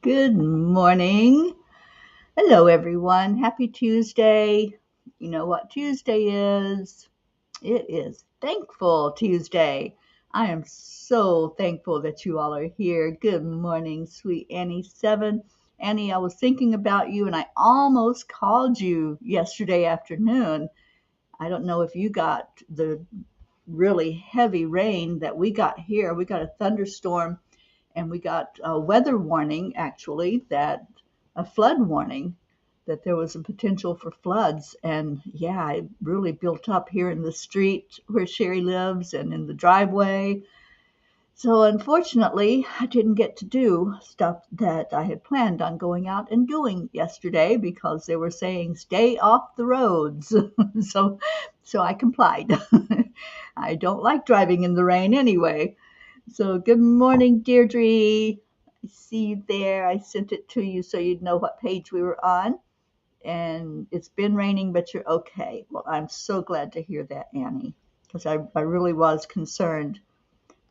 Good morning. Hello, everyone. Happy Tuesday. You know what Tuesday is? It is Thankful Tuesday. I am so thankful that you all are here. Good morning, sweet Annie 7. Annie, I was thinking about you and I almost called you yesterday afternoon. I don't know if you got the really heavy rain that we got here. We got a thunderstorm and we got a weather warning, actually, that a flood warning, that there was a potential for floods. And yeah, it really built up here in the street where Sherry lives and in the driveway. So unfortunately, I didn't get to do stuff that I had planned on going out and doing yesterday because they were saying stay off the roads. so so I complied. I don't like driving in the rain anyway. So good morning, Deirdre. I see you there. I sent it to you so you'd know what page we were on. And it's been raining, but you're okay. Well, I'm so glad to hear that, Annie, because I really was concerned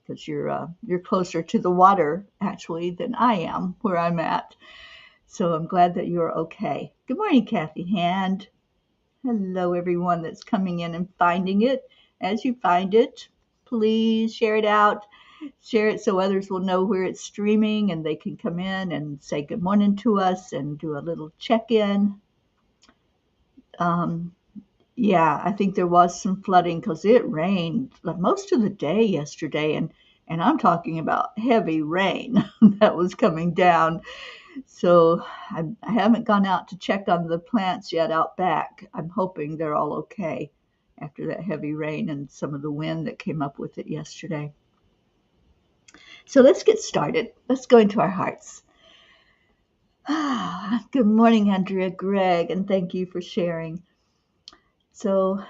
because you're closer to the water actually than I am where I'm at. So I'm glad that you're okay. Good morning, Kathy Hand. Hello, everyone that's coming in and finding it. As you find it, please share it out. Share it so others will know where it's streaming and they can come in and say good morning to us and do a little check in. Um, yeah, I think there was some flooding because it rained like most of the day yesterday, and I'm talking about heavy rain that was coming down. So I haven't gone out to check on the plants yet out back. I'm hoping they're all okay after that heavy rain and some of the wind that came up with it yesterday. So let's get started. Let's go into our hearts. Good morning, Andrea Gregg, and thank you for sharing. So,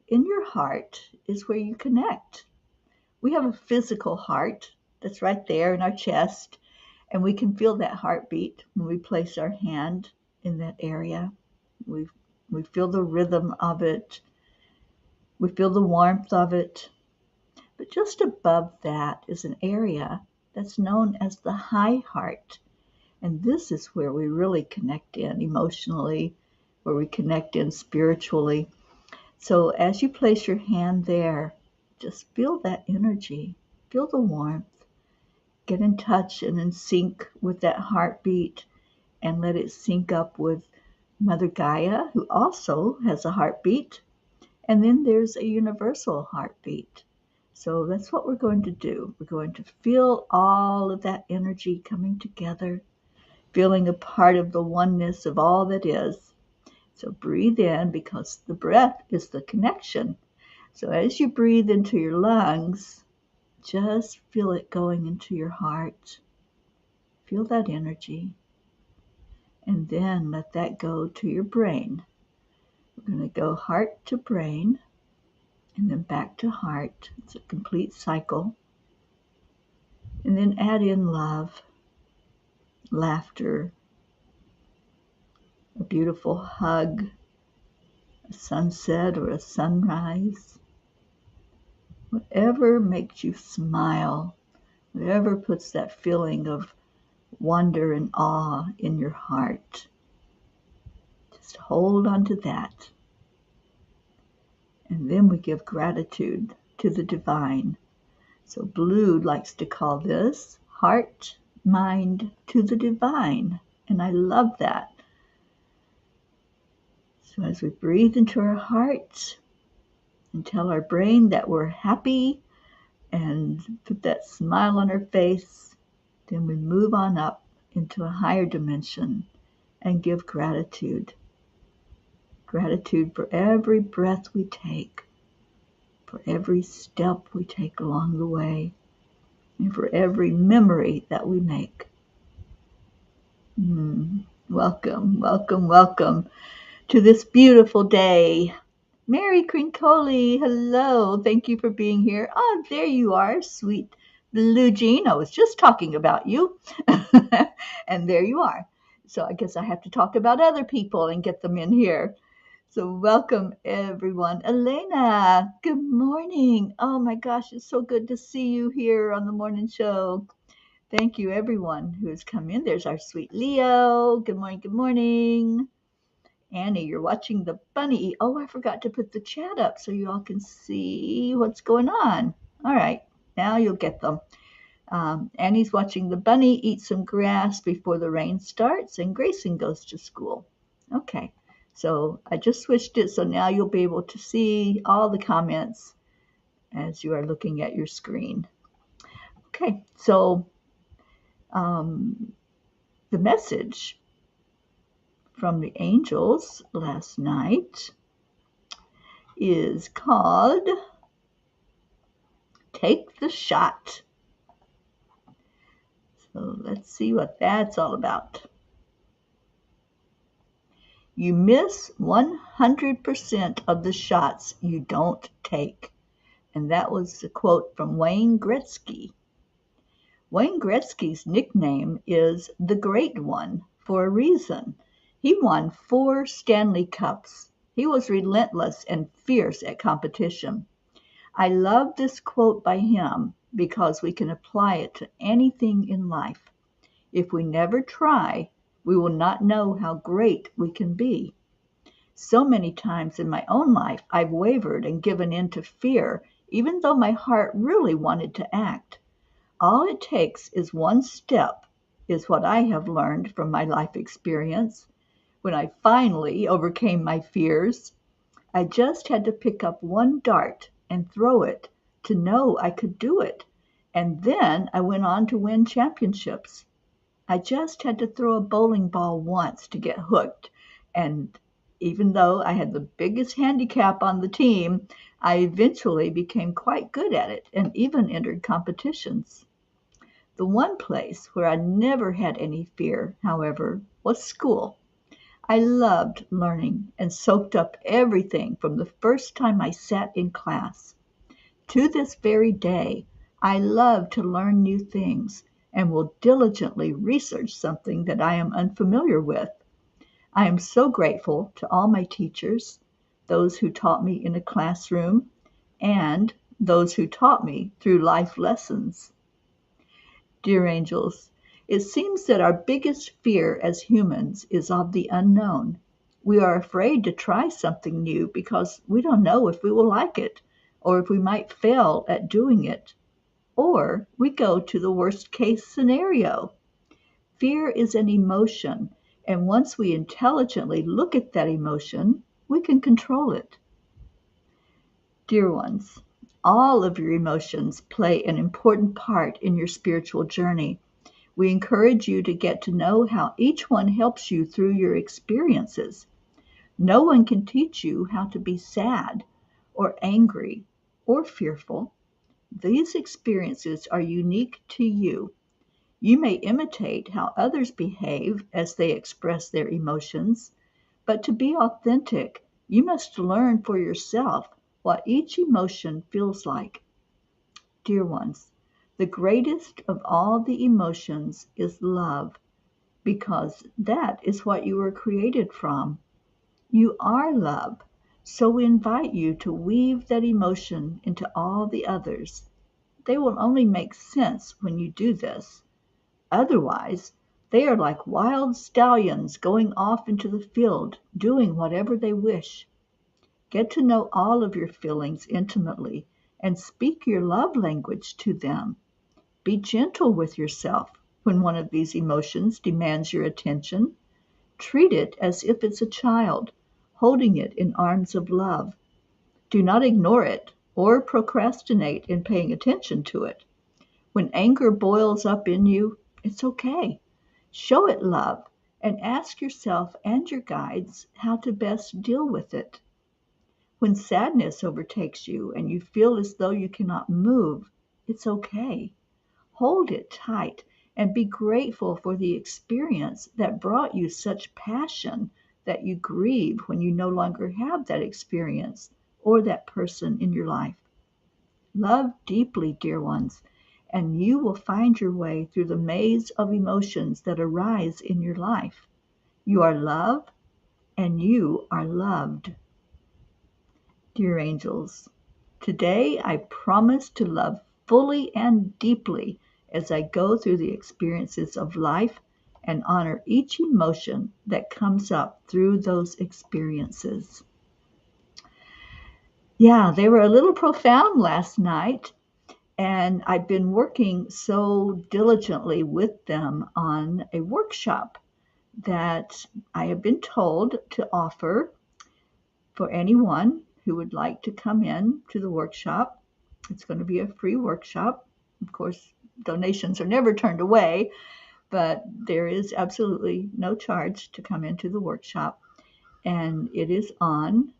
in your heart is where you connect. We have a physical heart that's right there in our chest, and we can feel that heartbeat when we place our hand in that area. We, we feel the rhythm of it, we feel the warmth of it. But just above that is an area that's known as the high heart. And this is where we really connect in emotionally, where we connect in spiritually. So as you place your hand there, just feel that energy, feel the warmth, get in touch and in sync with that heartbeat and let it sync up with Mother Gaia, who also has a heartbeat. And then there's a universal heartbeat. So that's what we're going to do. We're going to feel all of that energy coming together, feeling a part of the oneness of all that is. So breathe in because the breath is the connection. So as you breathe into your lungs, just feel it going into your heart. Feel that energy. And then let that go to your brain. We're going to go heart to brain and then back to heart. It's a complete cycle. And then add in love, laughter, a beautiful hug, a sunset or a sunrise. Whatever makes you smile, whatever puts that feeling of wonder and awe in your heart. Just hold on to that. And then we give gratitude to the divine. So Blue likes to call this heart, mind to the divine. And I love that. So as we breathe into our hearts and tell our brain that we're happy and put that smile on our face, then we move on up into a higher dimension and give gratitude. Gratitude for every breath we take, for every step we take along the way, and for every memory that we make. Welcome, welcome, welcome to this beautiful day. Mary Crincoli, hello. Thank you for being here. Oh, there you are, sweet Blue Jean. I was just talking about you. And there you are. So I guess I have to talk about other people and get them in here. So welcome, everyone. Elena, good morning. Oh my gosh, it's so good to see you here on the morning show. Thank you, everyone who has come in. There's our sweet Leo. Good morning, good morning. Annie, you're watching the bunny. Oh, I forgot to put the chat up so you all can see what's going on. All right, now you'll get them. Annie's watching the bunny eat some grass before the rain starts, and Grayson goes to school. Okay, so I just switched it so now you'll be able to see all the comments as you are looking at your screen. Okay, so um, the message from the angels last night is called Take the Shot. So let's see what that's all about. You miss 100% of the shots you don't take. And that was the quote from Wayne Gretzky. Wayne Gretzky's nickname is the Great One for a reason. He won 4 Stanley Cups. He was relentless and fierce at competition. I love this quote by him because we can apply it to anything in life. If we never try, we will not know how great we can be. So many times in my own life, I've wavered and given in to fear, even though my heart really wanted to act. All it takes is one step, is what I have learned from my life experience. When I finally overcame my fears, I just had to pick up one dart and throw it to know I could do it. And then I went on to win championships. I just had to throw a bowling ball once to get hooked. And even though I had the biggest handicap on the team, I eventually became quite good at it and even entered competitions. The one place where I never had any fear, however, was school. I loved learning and soaked up everything from the first time I sat in class. To this very day, I love to learn new things and will diligently research something that I am unfamiliar with. I am so grateful to all my teachers, those who taught me in a classroom, and those who taught me through life lessons. Dear angels, it seems that our biggest fear as humans is of the unknown. We are afraid to try something new because we don't know if we will like it, or if we might fail at doing it, or we go to the worst case scenario. Fear is an emotion, and once we intelligently look at that emotion, we can control it. Dear ones, all of your emotions play an important part in your spiritual journey. We encourage you to get to know how each one helps you through your experiences. No one can teach you how to be sad or angry or fearful. These experiences are unique to you. You may imitate how others behave as they express their emotions, but to be authentic, you must learn for yourself what each emotion feels like. Dear ones, the greatest of all the emotions is love, because that is what you were created from. You are love, so we invite you to weave that emotion into all the others. They will only make sense when you do this. Otherwise, they are like wild stallions going off into the field, doing whatever they wish. Get to know all of your feelings intimately and speak your love language to them. Be gentle with yourself when one of these emotions demands your attention. Treat it as if it's a child, holding it in arms of love. Do not ignore it or procrastinate in paying attention to it. When anger boils up in you, it's okay. Show it love and ask yourself and your guides how to best deal with it. When sadness overtakes you and you feel as though you cannot move, it's okay. Hold it tight and be grateful for the experience that brought you such passion that you grieve when you no longer have that experience or that person in your life. Love deeply, dear ones, and you will find your way through the maze of emotions that arise in your life. You are love, and you are loved. Dear angels, today I promise to love fully and deeply as I go through the experiences of life and honor each emotion that comes up through those experiences. Yeah, they were a little profound last night, and I've been working so diligently with them on a workshop that I have been told to offer for anyone who would like to come in to the workshop. It's going to be a free workshop. Of course, donations are never turned away, but there is absolutely no charge to come into the workshop. And it is on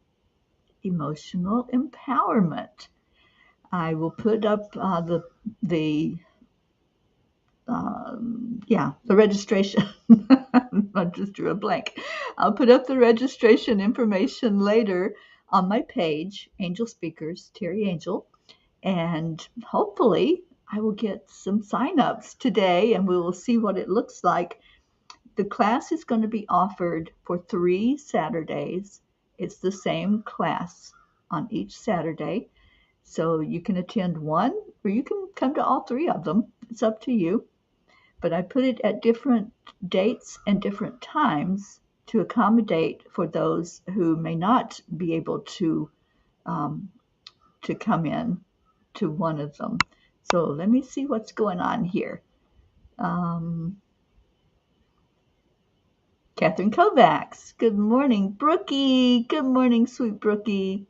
emotional empowerment. I will put up the the registration. I just drew a blank. I'll put up the registration information later on my page, Angel Speakers, Teri Angel, and hopefully I will get some signups today and we will see what it looks like. The class is going to be offered for 3 Saturdays. It's the same class on each Saturday. So you can attend one or you can come to all 3 of them. It's up to you. But I put it at different dates and different times to accommodate for those who may not be able um, to come in to one of them. So let me see what's going on here. Catherine Kovacs. Good morning, Brookie. Good morning, sweet Brookie.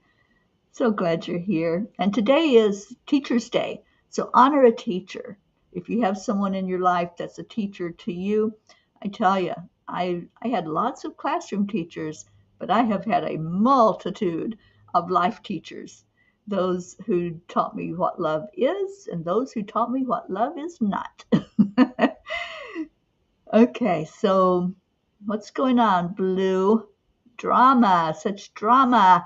So glad you're here. And today is Teacher's Day. So honor a teacher. If you have someone in your life that's a teacher to you, I tell you, I had lots of classroom teachers, but I have had a multitude of life teachers. Those who taught me what love is and those who taught me what love is not. Okay, so what's going on, Blue? Drama, such drama.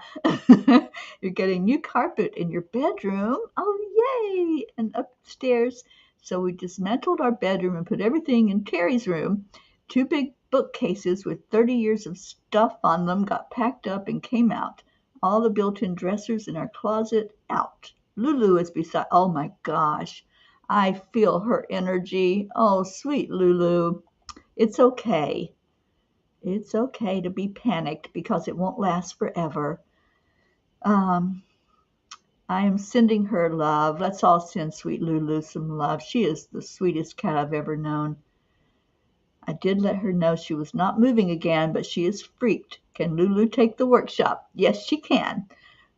You're getting new carpet in your bedroom. Oh, yay! And upstairs. So we dismantled our bedroom and put everything in Teri's room. 2 big bookcases with 30 years of stuff on them got packed up and came out. All the built-in dressers in our closet out. Lulu is beside. Oh my gosh. I feel her energy. Oh, sweet Lulu. It's okay. It's okay to be panicked because it won't last forever. Um, I am sending her love. Let's all send sweet Lulu some love. She is the sweetest cat I've ever known. I did let her know she was not moving again, but she is freaked. Can Lulu take the workshop? Yes, she can.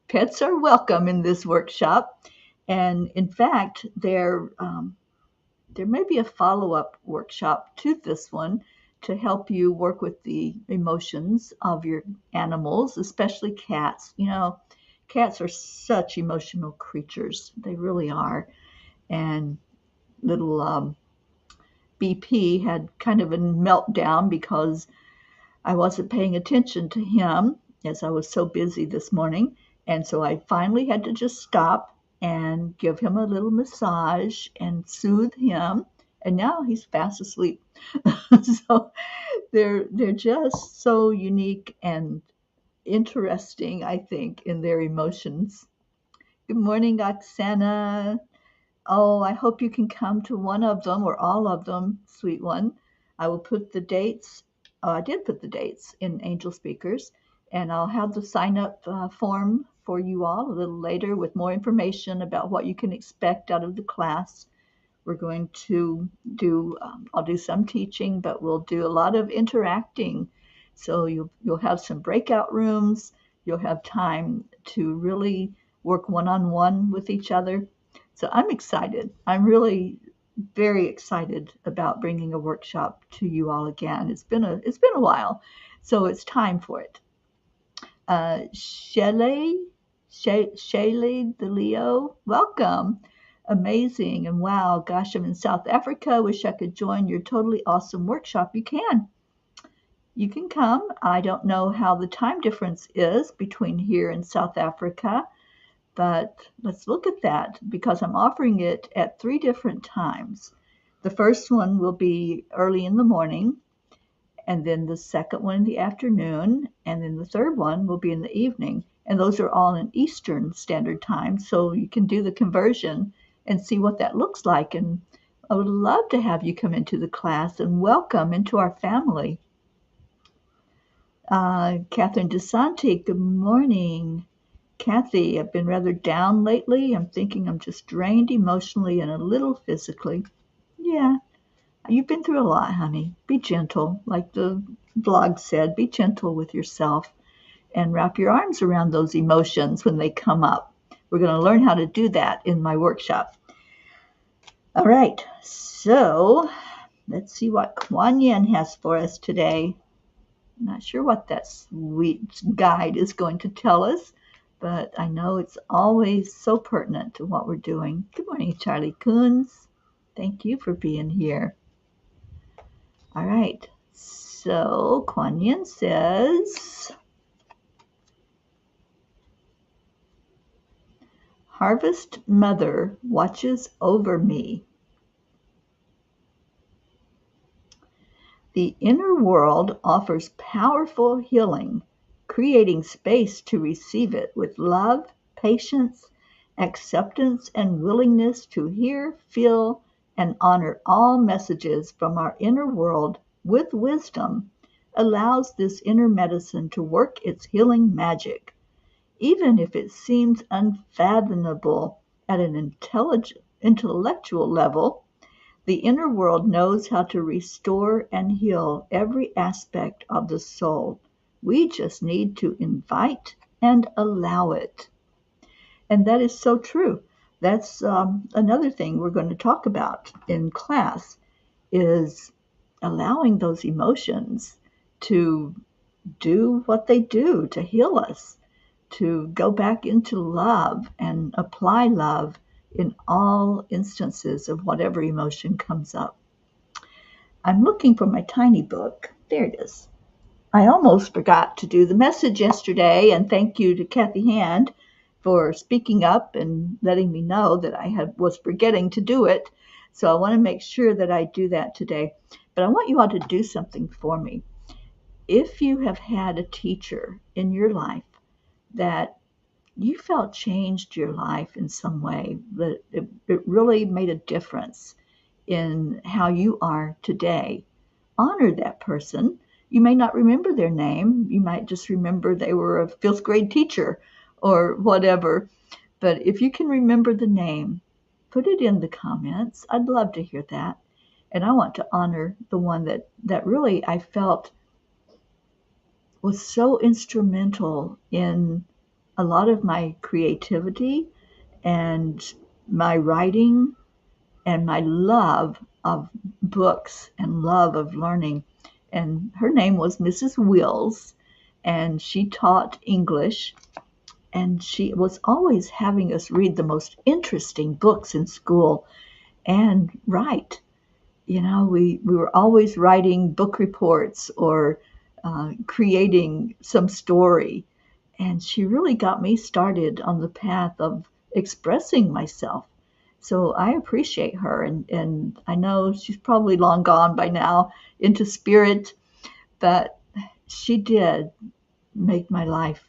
Pets are welcome in this workshop. And in fact, there may be a follow-up workshop to this one to help you work with the emotions of your animals, especially cats. You know, cats are such emotional creatures. They really are. And little BP had kind of a meltdown because I wasn't paying attention to him as I was so busy this morning. And so I finally had to just stop and give him a little massage and soothe him. And now he's fast asleep. So they're just so unique and interesting, I think, in their emotions. Good morning, Oksana. Oh, I hope you can come to one of them or all of them, sweet one. I will put the dates. Oh, I did put the dates in Angel Speakers, and I'll have the sign up form for you all a little later with more information about what you can expect out of the class. We're going to I'll do some teaching, but we'll do a lot of interacting. So you'll have some breakout rooms. You'll have time to really work one-on-one with each other. So I'm excited. I'm really very excited about bringing a workshop to you all again. It's been a while, so it's time for it. Shelley the Leo, welcome. Amazing and wow, gosh, I'm in South Africa. Wish I could join your totally awesome workshop. You can. You can come. I don't know how the time difference is between here and South Africa, but let's look at that because I'm offering it at 3 different times. The first one will be early in the morning, and then the second one in the afternoon, and then the third one will be in the evening. And those are all in Eastern Standard Time, so you can do the conversion and see what that looks like. And I would love to have you come into the class and welcome into our family. Catherine DeSanti, good morning. Kathy, I've been rather down lately. I'm thinking I'm just drained emotionally and a little physically. Yeah, you've been through a lot, honey. Be gentle. Like the blog said, be gentle with yourself and wrap your arms around those emotions when they come up. We're going to learn how to do that in my workshop. All right, so let's see what Kuan Yin has for us today. I'm not sure what that sweet guide is going to tell us, but I know it's always so pertinent to what we're doing. Good morning, Charlie Coons. Thank you for being here. All right, so Kuan Yin says, Harvest Mother watches over me. The inner world offers powerful healing, creating space to receive it with love, patience, acceptance, and willingness to hear, feel, and honor all messages from our inner world with wisdom allows this inner medicine to work its healing magic, even if it seems unfathomable at an intellectual level. The inner world knows how to restore and heal every aspect of the soul. We just need to invite and allow it. And that is so true. That's another thing we're going to talk about in class is allowing those emotions to do what they do to heal us, to go back into love and apply love in all instances of whatever emotion comes up. I'm looking for my tiny book. There it is. I almost forgot to do the message yesterday, and thank you to Kathy Hand for speaking up and letting me know that was forgetting to do it. So I want to make sure that I do that today. But I want you all to do something for me. If you have had a teacher in your life that you felt changed your life in some way, that it really made a difference in how you are today, honor that person. You may not remember their name. You might just remember they were a fifth grade teacher or whatever. But if you can remember the name, put it in the comments. I'd love to hear that. And I want to honor the one that really I felt was so instrumental in a lot of my creativity and my writing and my love of books and love of learning. And her name was Mrs. Wills, and she taught English, and she was always having us read the most interesting books in school and write. You know, we were always writing book reports or creating some story. And she really got me started on the path of expressing myself. So I appreciate her. And I know she's probably long gone by now into spirit, but she did make my life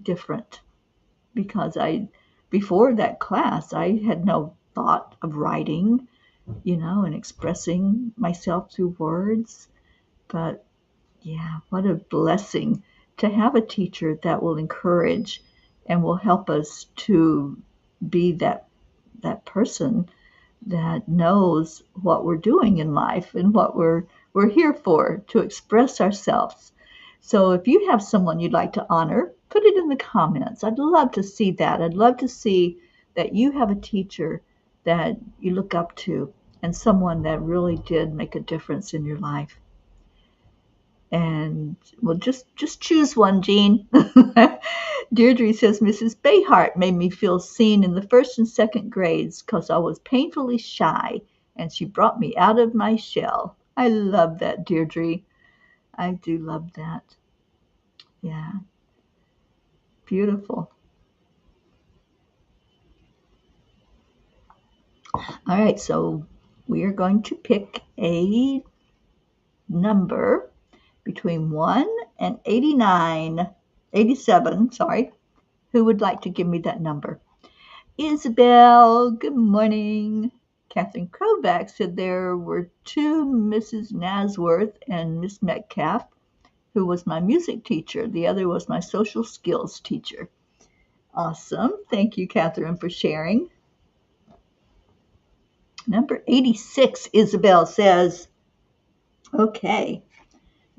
different because before that class, I had no thought of writing, and expressing myself through words. But yeah, what a blessing to have a teacher that will encourage and will help us to be that person that knows what we're doing in life and what we're here for, to express ourselves. So if you have someone you'd like to honor, put it in the comments. I'd love to see that. I'd love to see that you have a teacher that you look up to and someone that really did make a difference in your life. And well, just choose one, Jean. Deirdre says Mrs. Bayhart made me feel seen in the first and second grades because I was painfully shy, and she brought me out of my shell. I love that, Deirdre. I do love that. Yeah, beautiful. All right, so we are going to pick a number between 1 and 87, sorry. Who would like to give me that number? Isabel, good morning. Catherine Kovac said there were two Mrs. Nasworth and Miss Metcalf, who was my music teacher. The other was my social skills teacher. Awesome. Thank you, Catherine, for sharing. Number 86, Isabel says, okay,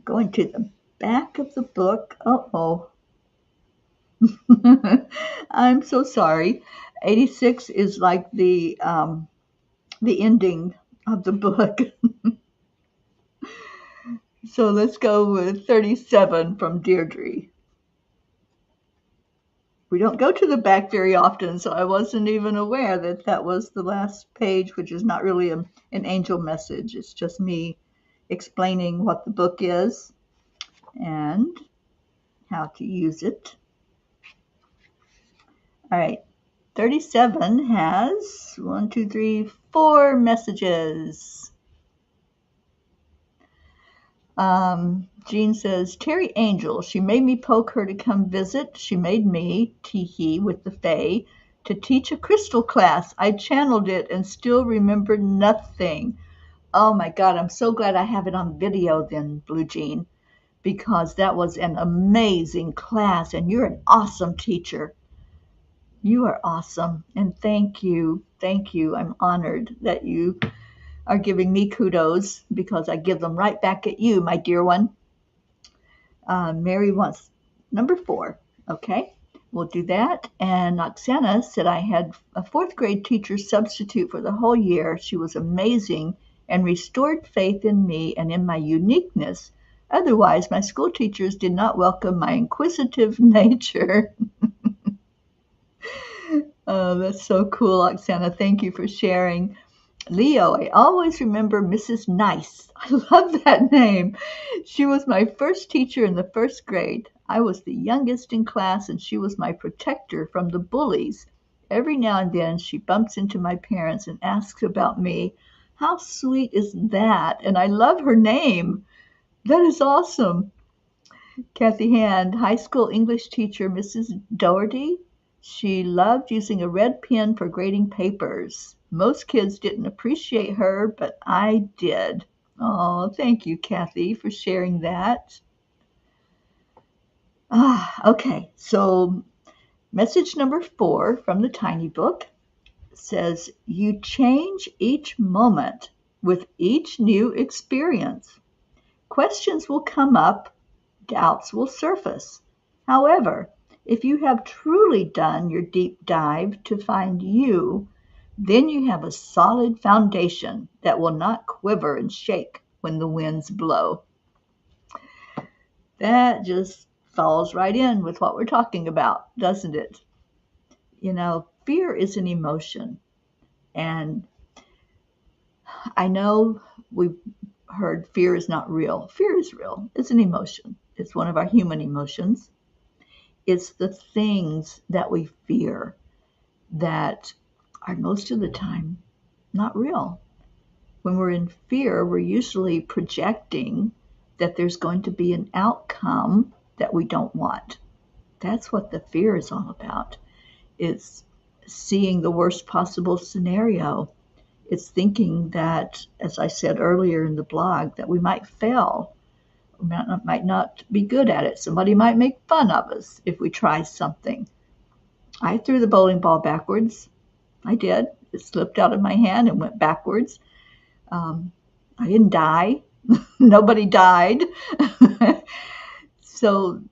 going to the back of the book. Uh-oh. I'm so sorry. 86 is like the ending of the book. So let's go with 37 from Deirdre. We don't go to the back very often, so I wasn't even aware that that was the last page, which is not really an angel message. It's just me explaining what the book is and how to use it. All right, 37 has 1, 2, 3, 4 messages. Jean says, Teri Angel, she made me poke her to come visit. She made me, teehee, with the Fae, to teach a crystal class. I channeled it and still remember nothing. Oh my God, I'm so glad I have it on video then, Blue Jean, because that was an amazing class and you're an awesome teacher. You are awesome. And thank you. Thank you. I'm honored that you are giving me kudos because I give them right back at you, my dear one. Mary wants number 4. Okay, we'll do that. And Oksana said I had a 4th grade teacher substitute for the whole year. She was amazing and restored faith in me and in my uniqueness. Otherwise, my school teachers did not welcome my inquisitive nature. Oh, that's so cool, Oksana. Thank you for sharing. Leo, I always remember Mrs. Nice. I love that name. She was my first teacher in the 1st grade. I was the youngest in class, and she was my protector from the bullies. Every now and then, she bumps into my parents and asks about me. How sweet is that? And I love her name. That is awesome. Kathy Hand, high school English teacher, Mrs. Doherty. She loved using a red pen for grading papers. Most kids didn't appreciate her, but I did. Oh, thank you, Kathy, for sharing that. Okay, so message number 4 from the Tiny Book says, you change each moment with each new experience. Questions will come up, doubts will surface. However, if you have truly done your deep dive to find you, then you have a solid foundation that will not quiver and shake when the winds blow. That just falls right in with what we're talking about, doesn't it? You know, fear is an emotion. And I know we've heard fear is not real. Fear is real. It's an emotion. It's one of our human emotions. It's the things that we fear that are most of the time not real. When we're in fear, we're usually projecting that there's going to be an outcome that we don't want. That's what the fear is all about. It's seeing the worst possible scenario. It's thinking that, as I said earlier in the blog, that we might fail. We might not be good at it. Somebody might make fun of us if we try something. I threw the bowling ball backwards. I did. It slipped out of my hand and went backwards. I didn't die. Nobody died. So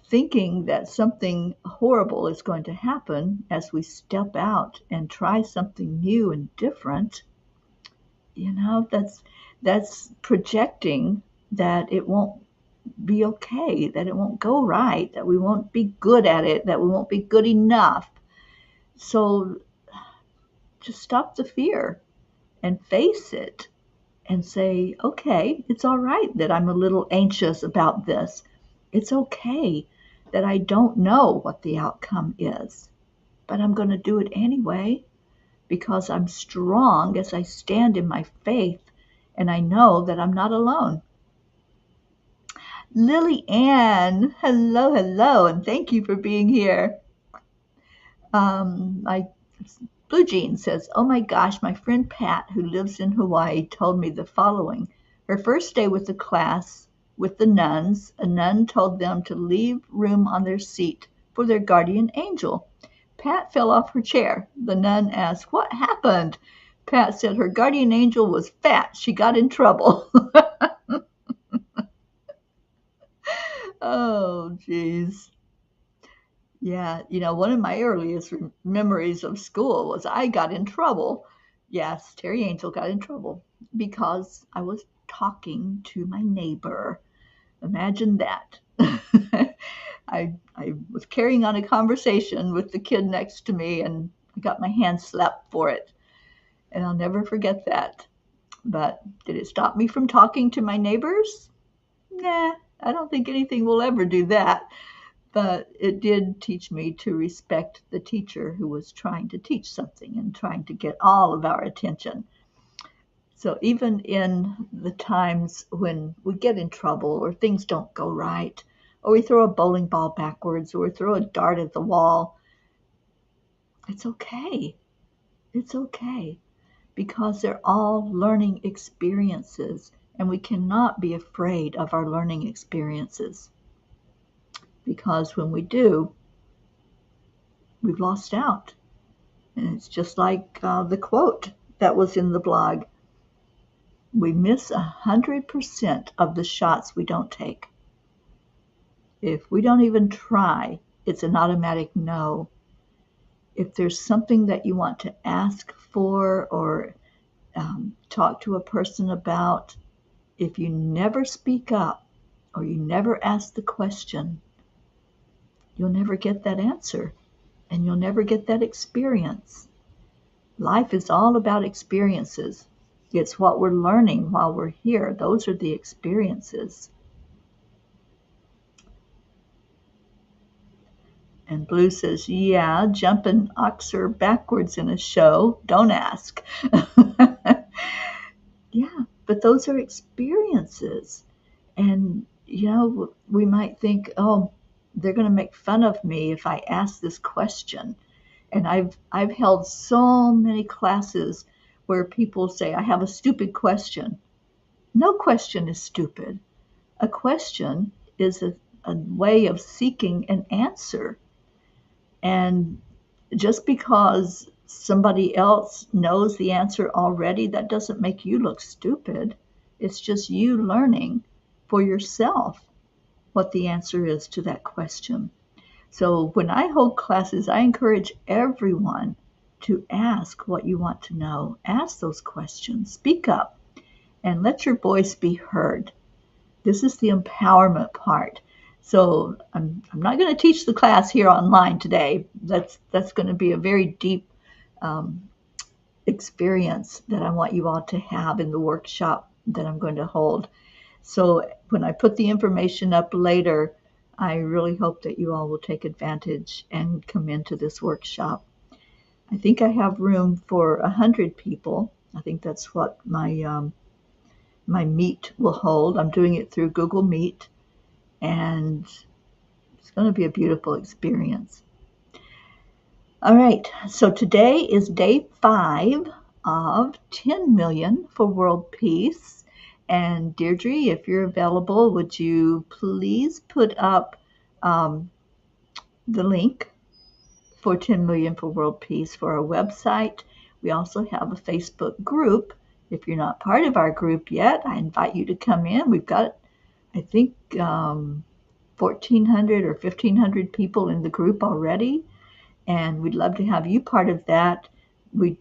thinking that something horrible is going to happen as we step out and try something new and different, you know, that's projecting that it won't be okay, that it won't go right, that we won't be good at it, that we won't be good enough. So just stop the fear and face it and say, okay, it's all right that I'm a little anxious about this. It's okay that I don't know what the outcome is, but I'm going to do it anyway because I'm strong as I stand in my faith and I know that I'm not alone. Lily Ann, hello, and thank you for being here. I Blue Jean says, oh my gosh, my friend Pat, who lives in Hawaii, told me the following. Her first day with the class with the nuns, a nun told them to leave room on their seat for their guardian angel. Pat fell off her chair. The nun asked, what happened? Pat said her guardian angel was fat. She got in trouble. Oh, geez. Yeah, one of my earliest memories of school was I got in trouble. Yes, Teri Angel got in trouble because I was talking to my neighbor. Imagine that. I was carrying on a conversation with the kid next to me, and I got my hand slapped for it. And I'll never forget that. But did it stop me from talking to my neighbors? Nah, I don't think anything will ever do that. But it did teach me to respect the teacher who was trying to teach something and trying to get all of our attention. So even in the times when we get in trouble or things don't go right, or we throw a bowling ball backwards, or we throw a dart at the wall, it's okay. It's okay, because they're all learning experiences, and we cannot be afraid of our learning experiences, because when we do, we've lost out. And it's just like the quote that was in the blog. We miss 100% of the shots we don't take. If we don't even try, it's an automatic no. If there's something that you want to ask for or talk to a person about, if you never speak up or you never ask the question, you'll never get that answer and you'll never get that experience. Life is all about experiences. It's what we're learning while we're here. Those are the experiences. And Blue says, yeah, jumping oxer backwards in a show. Don't ask. Yeah, but those are experiences. And, we might think, oh, they're going to make fun of me if I ask this question. And I've held so many classes where people say, I have a stupid question. No question is stupid. A question is a way of seeking an answer. And just because somebody else knows the answer already, that doesn't make you look stupid. It's just you learning for yourself what the answer is to that question. So when I hold classes, I encourage everyone to ask what you want to know. Ask those questions. Speak up and let your voice be heard. This is the empowerment part. So I'm not going to teach the class here online today. That's going to be a very deep experience that I want you all to have in the workshop that I'm going to hold. So when I put the information up later, I really hope that you all will take advantage and come into this workshop. I think I have room for 100 people. I think that's what my Meet will hold. I'm doing it through Google Meet, and it's going to be a beautiful experience. All right, so today is day 5 of 10 million for world peace. And Deirdre, if you're available, would you please put up the link for 10 million for world peace for our website? We also have a Facebook group. If you're not part of our group yet, I invite you to come in. We've got, I think, 1,400 or 1,500 people in the group already, and we'd love to have you part of that. We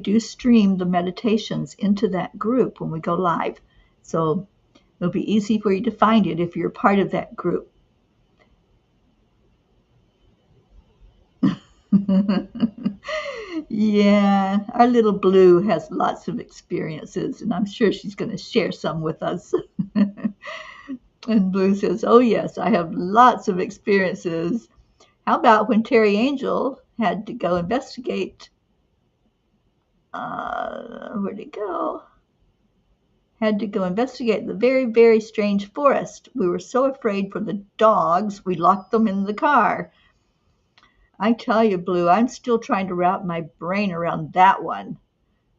do stream the meditations into that group when we go live, so it'll be easy for you to find it if you're part of that group. Yeah, our little Blue has lots of experiences, and I'm sure she's going to share some with us. And Blue says, oh yes, I have lots of experiences. How about when Teri Angel had to go investigate, where'd it go? Had to go investigate the very, very strange forest. We were so afraid for the dogs, we locked them in the car. I tell you, Blue, I'm still trying to wrap my brain around that one.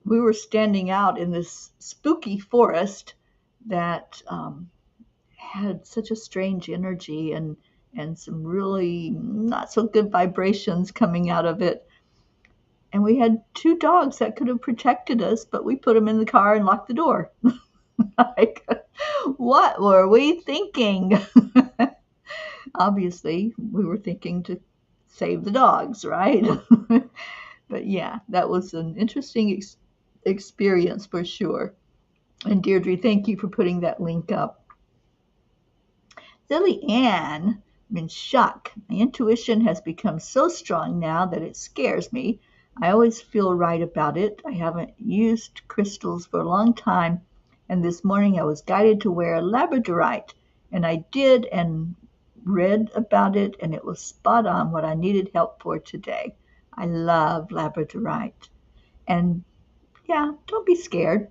We were standing out in this spooky forest that had such a strange energy and some really not so good vibrations coming out of it. And we had two dogs that could have protected us, but we put them in the car and locked the door. Like, what were we thinking? Obviously, we were thinking to save the dogs, right? But yeah, that was an interesting experience for sure. And Deirdre, thank you for putting that link up. Lily Ann, I'm in shock. My intuition has become so strong now that it scares me. I always feel right about it. I haven't used crystals for a long time, and this morning I was guided to wear a labradorite, and I did and read about it, and it was spot on what I needed help for today. I love labradorite. And yeah, don't be scared.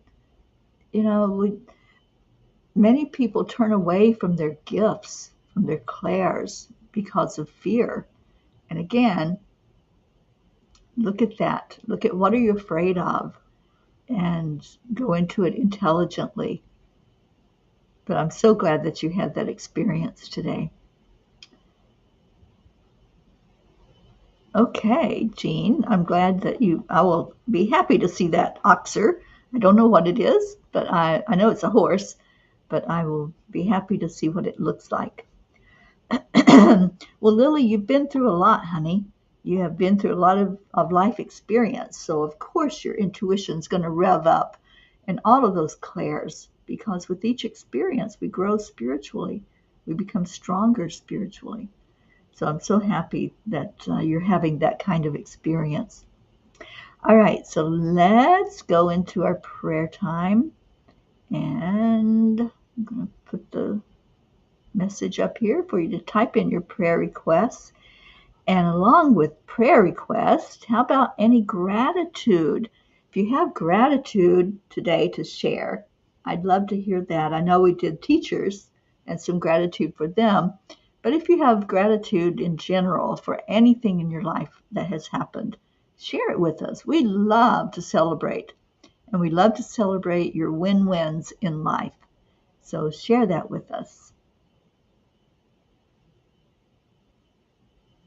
You know, many people turn away from their gifts, from their clairs, because of fear. And again, look at that. Look at what are you afraid of and go into it intelligently. But I'm so glad that you had that experience today. Okay, Jean, I'm glad that I will be happy to see that oxer. I don't know what it is, but I know it's a horse, but I will be happy to see what it looks like. Well, Lily, you've been through a lot, honey. You have been through a lot of life experience. So, of course, your intuition's going to rev up and all of those clairs, because with each experience, we grow spiritually. We become stronger spiritually. So I'm so happy that you're having that kind of experience. All right, so let's go into our prayer time. And I'm going to put the message up here for you to type in your prayer requests. And along with prayer requests, how about any gratitude? If you have gratitude today to share, I'd love to hear that. I know we did teachers and some gratitude for them, but if you have gratitude in general for anything in your life that has happened, share it with us. We love to celebrate, and we love to celebrate your win-wins in life. So share that with us.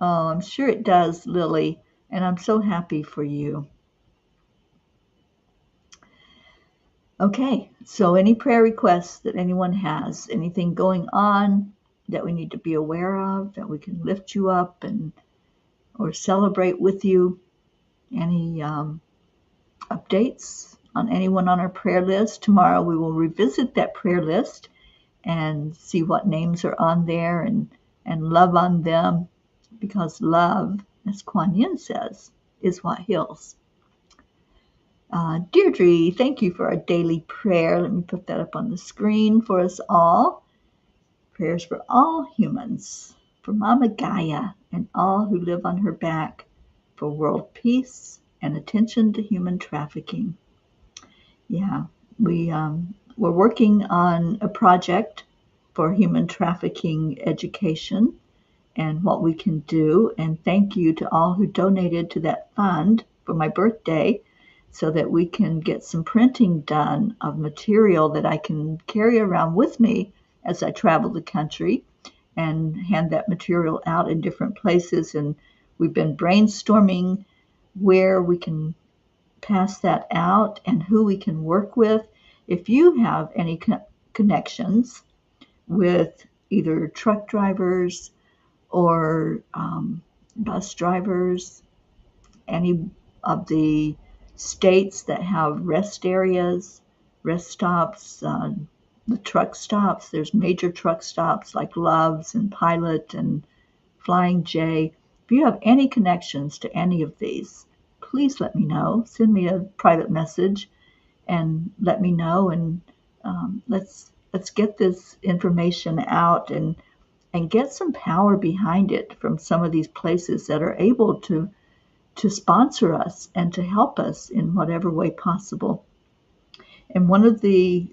Oh, I'm sure it does, Lily, and I'm so happy for you. Okay, so any prayer requests that anyone has, anything going on that we need to be aware of, that we can lift you up and or celebrate with you, any updates on anyone on our prayer list. Tomorrow we will revisit that prayer list and see what names are on there and love on them, because love, as Kuan Yin says, is what heals. Deirdre, thank you for our daily prayer. Let me put that up on the screen for us all. Prayers for all humans, for Mama Gaia and all who live on her back, for world peace and attention to human trafficking. Yeah, we're working on a project for human trafficking education and what we can do. And thank you to all who donated to that fund for my birthday, so that we can get some printing done of material that I can carry around with me as I travel the country and hand that material out in different places. And we've been brainstorming where we can pass that out and who we can work with. If you have any connections with either truck drivers or bus drivers, any of the states that have rest areas, rest stops, the truck stops. There's major truck stops like Love's and Pilot and Flying J. If you have any connections to any of these, please let me know. Send me a private message and let me know, and let's get this information out and get some power behind it from some of these places that are able to sponsor us and to help us in whatever way possible. And one of the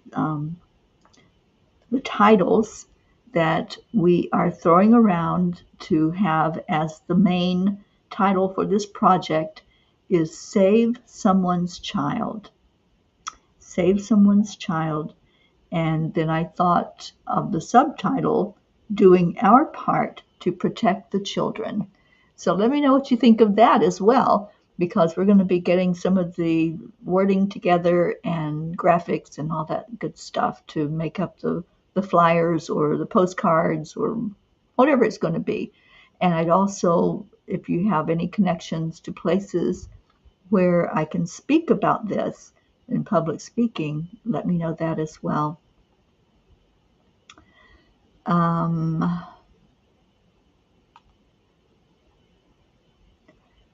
titles that we are throwing around to have as the main subtitle for this project is Save Someone's Child. Save Someone's Child. And then I thought of the subtitle, Doing Our Part to Protect the Children. So let me know what you think of that as well, because we're going to be getting some of the wording together and graphics and all that good stuff to make up the flyers or the postcards or whatever it's going to be. And I'd also, if you have any connections to places where I can speak about this in public speaking, let me know that as well.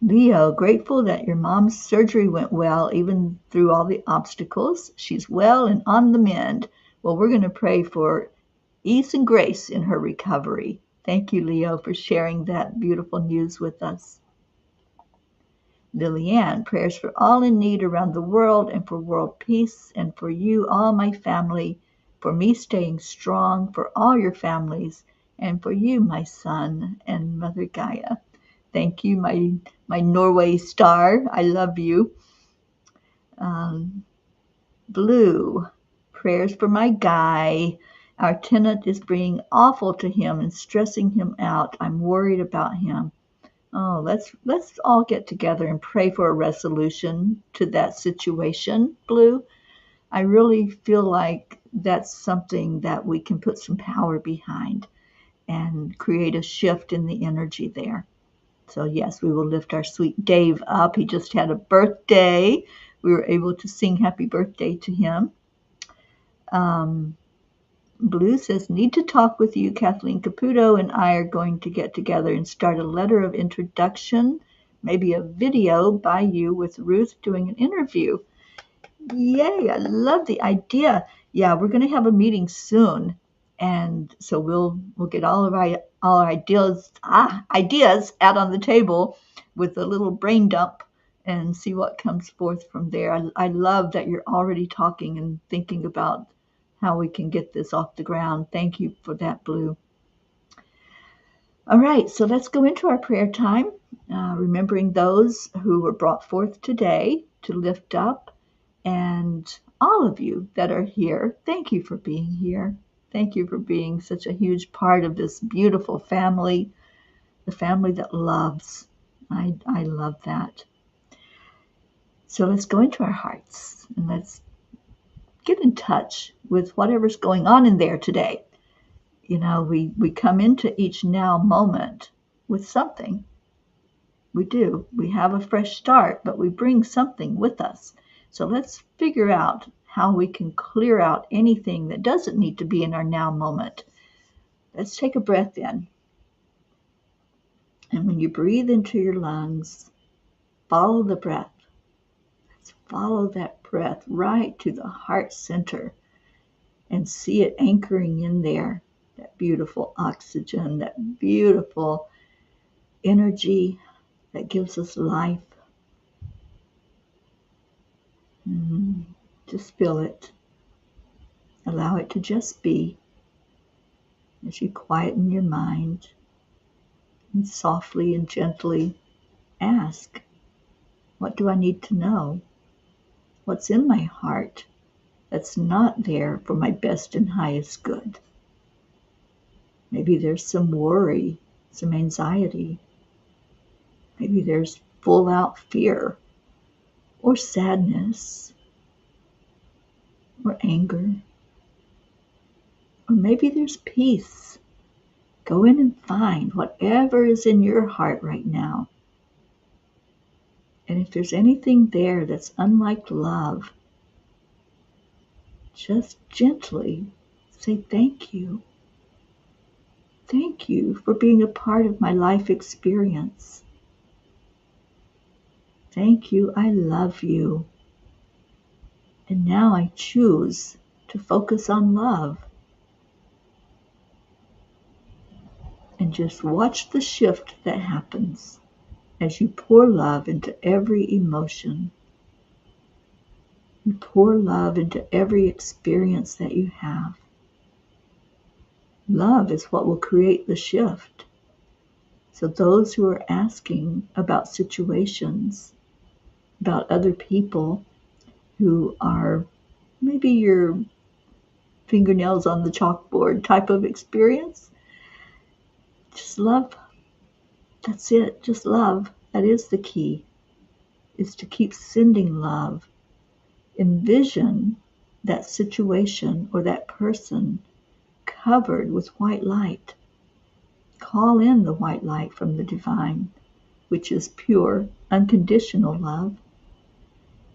Leo, grateful that your mom's surgery went well, even through all the obstacles. She's well and on the mend. Well, we're going to pray for ease and grace in her recovery. Thank you, Leo, for sharing that beautiful news with us. Lillian, prayers for all in need around the world and for world peace, and for you, all my family, for me staying strong, for all your families, and for you, my son and Mother Gaia. Thank you, my Norway star. I love you. Blue, prayers for my guy. Our tenant is being awful to him and stressing him out. I'm worried about him. Oh, let's all get together and pray for a resolution to that situation, Blue. I really feel like that's something that we can put some power behind and create a shift in the energy there. So yes, we will lift our sweet Dave up. He just had a birthday. We were able to sing happy birthday to him. Blue says, need to talk with you. Kathleen Caputo and I are going to get together and start a letter of introduction, maybe a video by you with Ruth doing an interview. Yay, I love the idea. Yeah, we're going to have a meeting soon. And so we'll get all our ideas out on the table with a little brain dump and see what comes forth from there. I love that you're already talking and thinking about how we can get this off the ground. Thank you for that, Blue. All right, so let's go into our prayer time, remembering those who were brought forth today to lift up, and all of you that are here. Thank you for being here. Thank you for being such a huge part of this beautiful family, the family that loves. I love that. So let's go into our hearts and let's get in touch with whatever's going on in there today. You know, we come into each now moment with something. We do. We have a fresh start, but we bring something with us. So let's figure out how we can clear out anything that doesn't need to be in our now moment. Let's take a breath in. And when you breathe into your lungs, follow the breath. Let's follow that breath right to the heart center and see it anchoring in there. That beautiful oxygen, that beautiful energy that gives us life. Just feel it. Allow it to just be as you quieten your mind and softly and gently ask, what do I need to know? What's in my heart that's not there for my best and highest good? Maybe there's some worry, some anxiety. Maybe there's full out fear or sadness or anger. Or maybe there's peace. Go in and find whatever is in your heart right now. And if there's anything there that's unlike love, just gently say thank you. Thank you for being a part of my life experience. Thank you, I love you. And now I choose to focus on love. And just watch the shift that happens as you pour love into every emotion. You pour love into every experience that you have. Love is what will create the shift. So those who are asking about situations, about other people who are maybe your fingernails on the chalkboard type of experience, just love. That's it. Just love. That is the key, is to keep sending love. Envision that situation or that person covered with white light. Call in the white light from the divine, which is pure, unconditional love,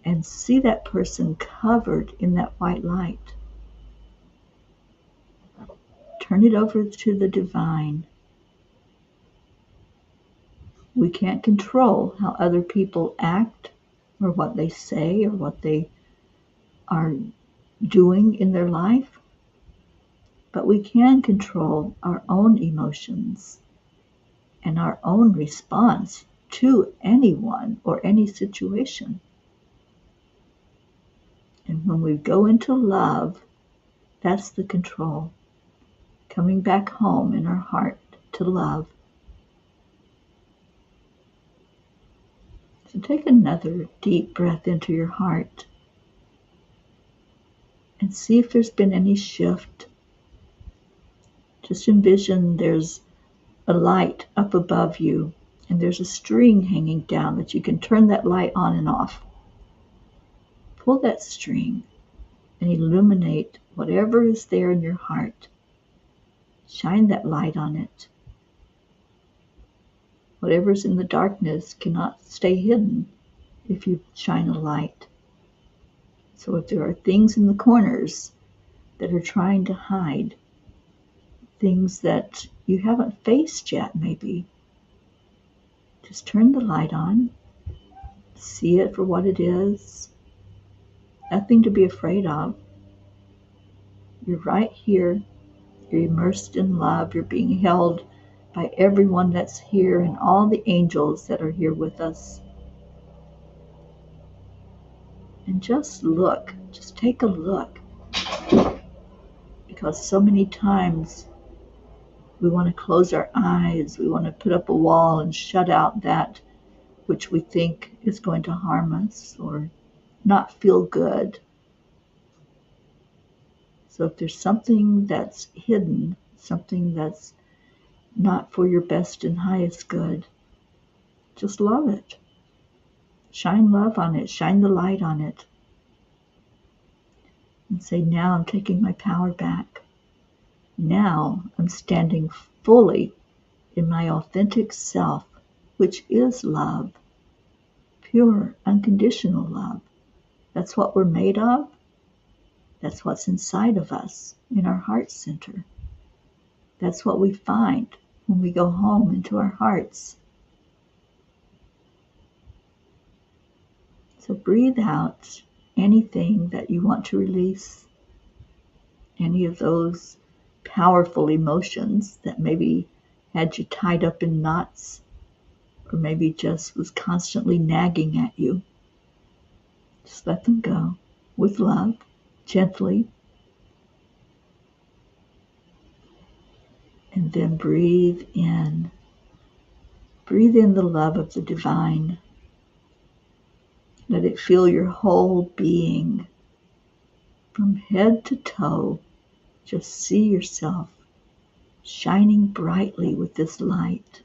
and see that person covered in that white light. Turn it over to the divine. We can't control how other people act or what they say or what they are doing in their life, but we can control our own emotions and our own response to anyone or any situation. And when we go into love, that's the control. Coming back home in our heart to love. So take another deep breath into your heart and see if there's been any shift. Just envision there's a light up above you and there's a string hanging down that you can turn that light on and off. Pull that string and illuminate whatever is there in your heart. Shine that light on it. Whatever's in the darkness cannot stay hidden if you shine a light. So if there are things in the corners that are trying to hide, things that you haven't faced yet maybe, just turn the light on. See it for what it is. Nothing to be afraid of. You're right here. You're immersed in love. You're being held by everyone that's here and all the angels that are here with us. And just look. Just take a look. Because so many times we want to close our eyes. We want to put up a wall and shut out that which we think is going to harm us or not feel good. So if there's something that's hidden, something that's not for your best and highest good, just love it. Shine love on it. Shine the light on it. And say, now I'm taking my power back. Now I'm standing fully in my authentic self, which is love. Pure, unconditional love. That's what we're made of. That's what's inside of us, in our heart center. That's what we find when we go home into our hearts. So breathe out anything that you want to release, any of those powerful emotions that maybe had you tied up in knots, or maybe just was constantly nagging at you. Just let them go with love, gently. And then breathe in. Breathe in the love of the divine. Let it fill your whole being. From head to toe, just see yourself shining brightly with this light.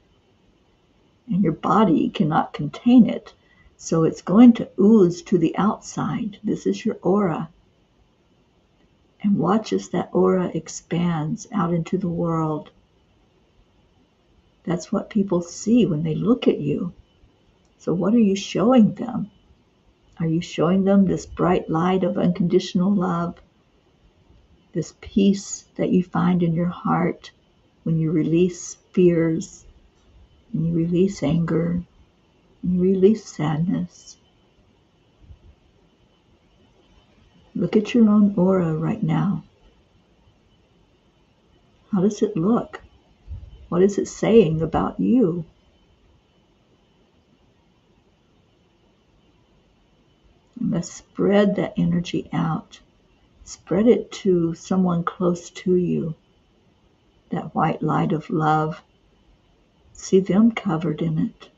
And your body cannot contain it, so it's going to ooze to the outside. This is your aura. And watch as that aura expands out into the world. That's what people see when they look at you. So what are you showing them? Are you showing them this bright light of unconditional love? This peace that you find in your heart when you release fears, when you release anger, when you release sadness. Look at your own aura right now. How does it look? What is it saying about you? And let's spread that energy out. Spread it to someone close to you. That white light of love. See them covered in it.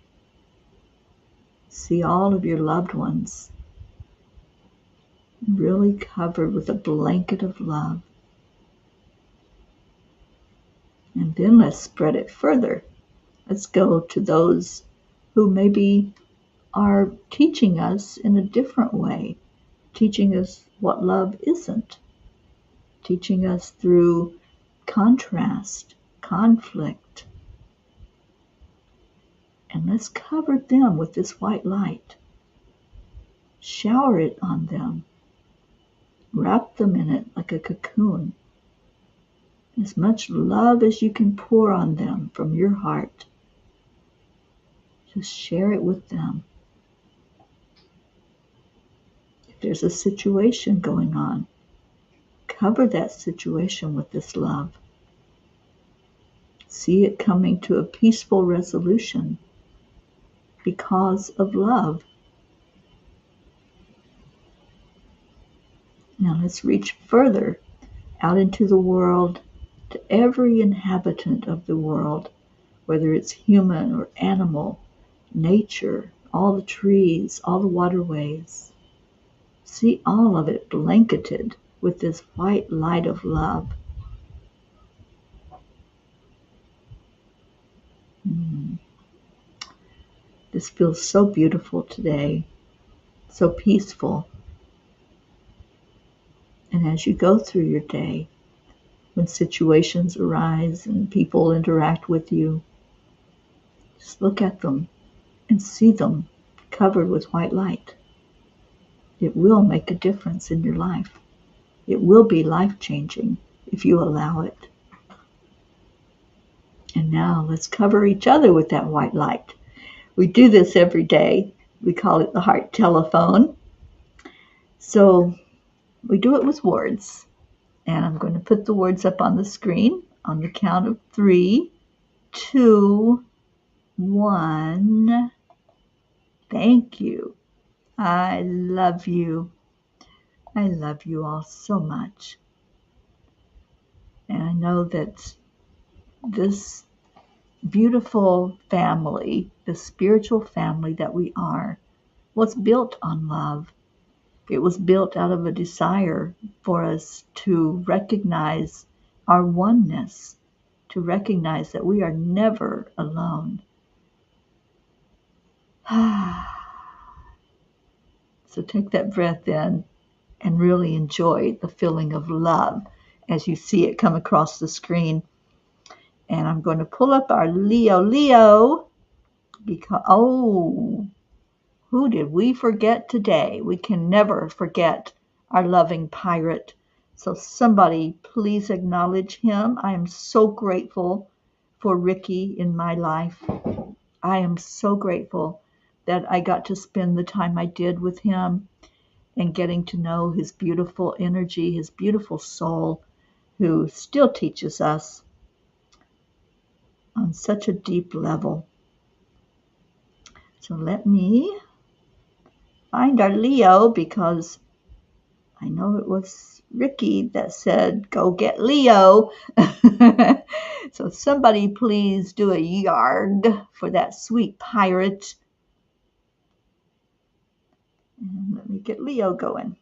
See all of your loved ones really covered with a blanket of love. And then let's spread it further. Let's go to those who maybe are teaching us in a different way, teaching us what love isn't, teaching us through contrast, conflict. And let's cover them with this white light. Shower it on them. Wrap them in it like a cocoon. As much love as you can pour on them from your heart. Just share it with them. If there's a situation going on, cover that situation with this love. See it coming to a peaceful resolution because of love. Now let's reach further out into the world to every inhabitant of the world, whether it's human or animal, nature, all the trees, all the waterways. See all of it blanketed with this white light of love. This feels so beautiful today, so peaceful. And as you go through your day, when situations arise and people interact with you, just look at them and see them covered with white light. It will make a difference in your life. It will be life-changing if you allow it. And now let's cover each other with that white light. We do this every day. We call it the heart telephone. So we do it with words. And I'm going to put the words up on the screen on the count of 3, 2, 1. Thank you. I love you. I love you all so much. And I know that this beautiful family, the spiritual family that we are, was built on love. It was built out of a desire for us to recognize our oneness, to recognize that we are never alone. So take that breath in and really enjoy the feeling of love as you see it come across the screen. And I'm going to pull up our Leo, because, who did we forget today? We can never forget our loving pirate. So somebody please acknowledge him. I am so grateful for Ricky in my life. I am so grateful that I got to spend the time I did with him and getting to know his beautiful energy, his beautiful soul, who still teaches us on such a deep level. So let me find our Leo, because I know it was Ricky that said, go get Leo. So somebody please do a yarg for that sweet pirate. And let me get Leo going.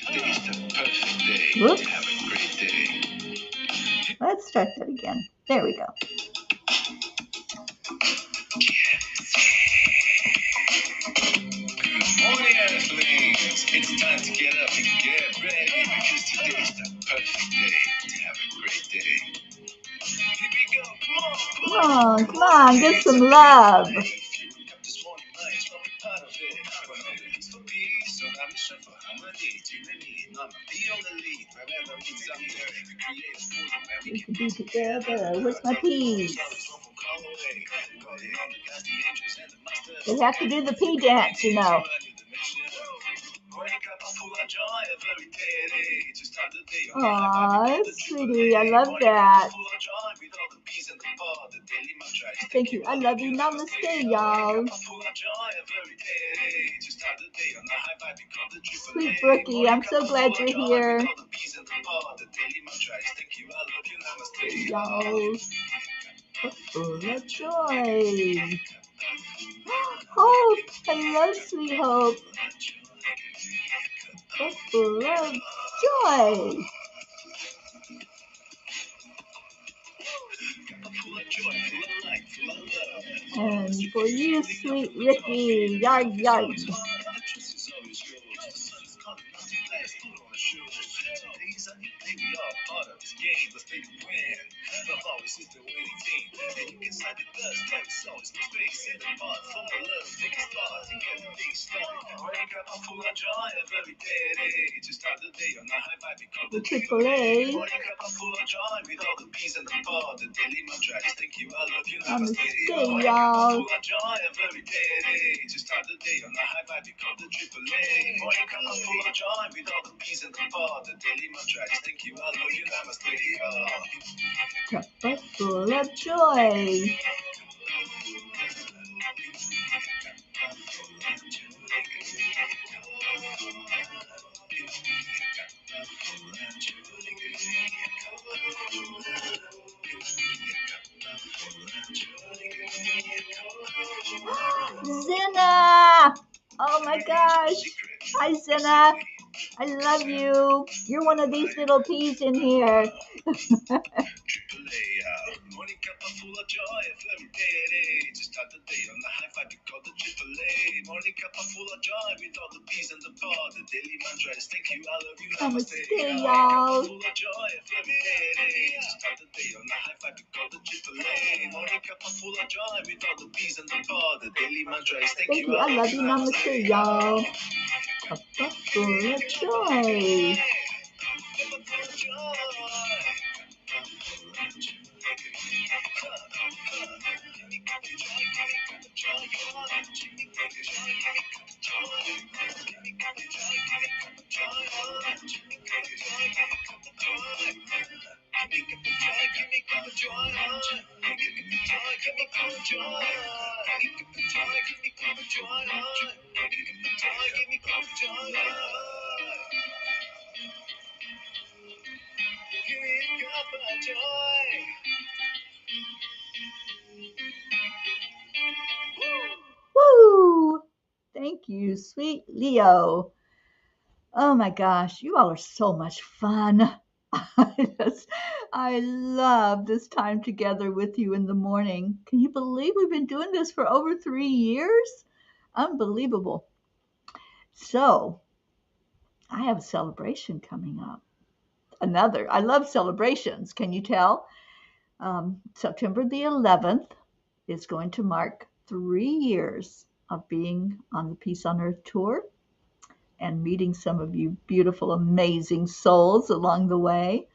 Today's the perfect day. Whoops. Have a great day. Let's start that again. There we go. Good morning, Earthlings. It's time to get up and get ready, because today's the perfect day to have a great day. Here we go. Come on, get some love. We can be together. Where's my peas? They have to do the pea dance, you know. Aw, sweetie, I love that. Thank you. I love you. Namaste, y'all. Sweet Brookie, I'm so glad you're here. y'all. Full of joy. Hope. Hello, sweet Hope. Full of joy. And for you, sweet Ricky, yard, yard. The triple A. Namaste, y'all. Cuppa full of joy. Zena! Oh my gosh! Hi, Zena! I love you. You're one of these little peas in here. Morning Cuppa full of joy every day. Just start the day on the high five because the AAA. Morning Cuppa full of joy with all the peas and the pod. The daily mantra is thank you, I love you, namaste, y'all. Full of joy every day. Just start the day on the high five because the AAA. Morning Cuppa full of joy with all the peas and the pod. The daily mantra is thank you, I love you, namaste, y'all. Cuppa full of joy. Woo! Thank you, sweet Leo. Oh my gosh, you all are so much fun. I love this time together with you in the morning. Can you believe we've been doing this for over 3 years? Unbelievable. So, I have a celebration coming up. I love celebrations. Can you tell? September the 11th is going to mark 3 years of being on the Peace on Earth tour and meeting some of you beautiful, amazing souls along the way.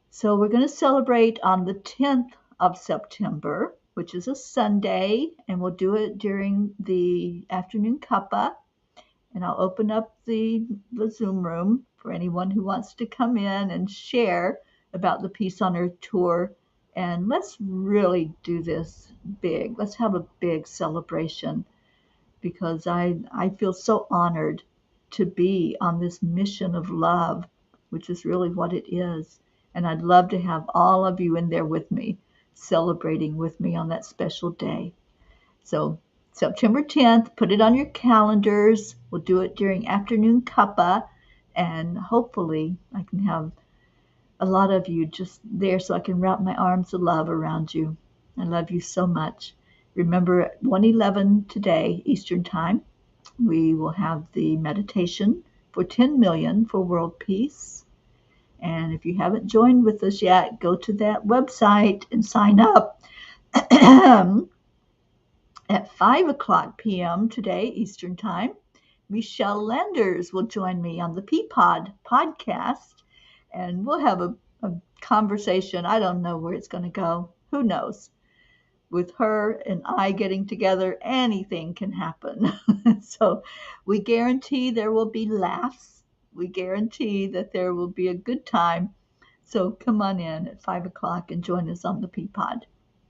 So we're going to celebrate on the 10th of September, which is a Sunday, and we'll do it during the afternoon cuppa. And I'll open up the Zoom room for anyone who wants to come in and share about the Peace on Earth tour. And let's really do this big. Let's have a big celebration because I feel so honored to be on this mission of love, which is really what it is. And I'd love to have all of you in there with me, celebrating with me on that special day. So September 10th, put it on your calendars. We'll do it during afternoon cuppa, and hopefully I can have a lot of you just there so I can wrap my arms of love around you. I love you so much. Remember at 1:11 today, Eastern Time, we will have the meditation for 10 million for world peace. And if you haven't joined with us yet, go to that website and sign up. At 5 o'clock p.m. today, Eastern Time, Michelle Landers will join me on the Peapod podcast, and we'll have a conversation. I don't know where it's going to go. Who knows? With her and I getting together, anything can happen. So we guarantee there will be laughs. We guarantee that there will be a good time. So come on in at 5 o'clock and join us on the Peapod.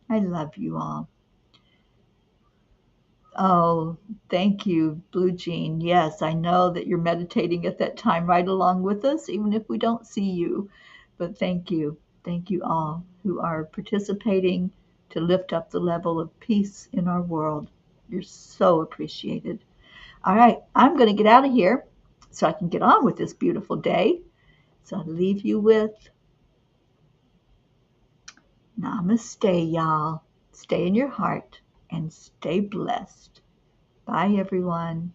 I love you all. Oh, thank you, Blue Jean. Yes, I know that you're meditating at that time right along with us, even if we don't see you. But thank you. Thank you all who are participating to lift up the level of peace in our world. You're so appreciated. All right, I'm going to get out of here so I can get on with this beautiful day. So I leave you with namaste, y'all. Stay in your heart and stay blessed. Bye, everyone.